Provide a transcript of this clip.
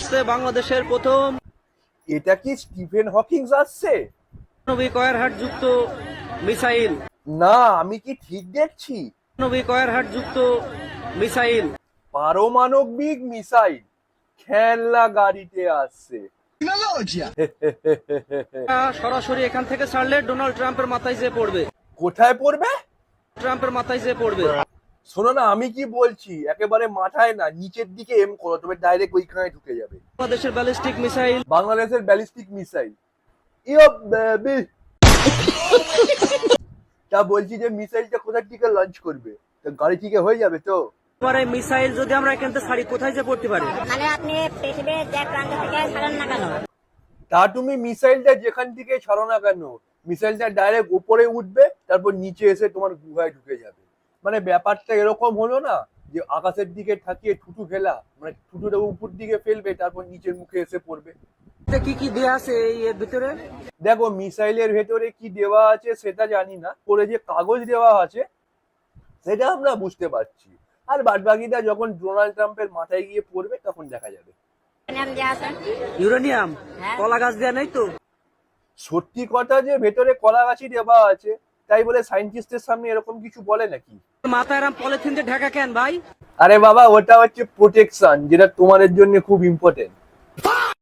আসছে বাংলাদেশের প্রথম এটা কি স্টিফেন হকিং আসছে? কয়ারহাট যুক্ত মিসাইল। না, আমি কি ঠিক দেখছি? কয়ারহাট যুক্ত মিসাইল পারমাণবিক মিসাইল খেলনা গাড়িতে আসছে। সরাসরি এখান থেকে ছাড়লে ডোনাল্ড ট্রাম্পের মাথায় যে পড়বে। কোথায় পড়বে? ট্রাম্পের মাথায় যে পড়বে। শোনো না, আমি কি বলছি, একেবারে মাথায় না, নিচের দিকে এম করো, তবে ডাইরেক্ট ওইখানে ঢুকে যাবে। বাংলাদেশের ব্যালিস্টিক মিসাইল। বাংলাদেশের ব্যালিস্টিক মিসাইল। ইয়ো বেবি। তা বলছি যে মিসাইলটা কোথা থেকে লঞ্চ করবে? তো গাড়ি থেকে হয়ে যাবে তো? এবার এই মিসাইল যদি আমরা এখান থেকে ছাড়ি কোথায় যে পড়তে পারে? মানে আপনি পৃথিবীর যে প্রান্ত থেকে ছাড়েন না কেন, তা তুমি মিসাইলটা যেখান থেকে ছাড়ো না কেন, মিসাইলটা ডাইরেক্ট উপরে উঠবে, তারপর নিচে এসে তোমার গুহায় ঢুকে যাবে। মানে ব্যাপারটা এরকম হলো না যে আকাশের দিকে থাকিয়ে থুতু ফেলা, মানে থুতুটা উপর দিকে ফেলবে, তারপর নিচের মুখে এসে পড়বে। এটা কি কি দেয়া আছে এর ভিতরে? দেখো, মিসাইলের ভেতরে কি দেওয়া আছে সেটা জানি না, পরে যে কাগজ দেওয়া আছে সেটা আমরা বুঝতে পারছি। আর বাদবাকিটা যখন ডোনাল্ড ট্রাম্পের মাথায় গিয়ে পড়বে তখন দেখা যাবে। নাম যে আছে ইউরেনিয়াম। হ্যাঁ। কলা গাছ দেয়া নেই তো? সত্যি কথা যে ভেতরে কলা গাছই দেওয়া আছে, তাই বলে সায়েন্টিস্টের সামনে এরকম কিছু বলে নাকি? মাথায় এরম পলিথিন দিয়ে ঢাকা কেন ভাই? আরে বাবা, ওটা হচ্ছে প্রোটেকশন, যেটা তোমাদের জন্য খুব ইম্পর্টেন্ট।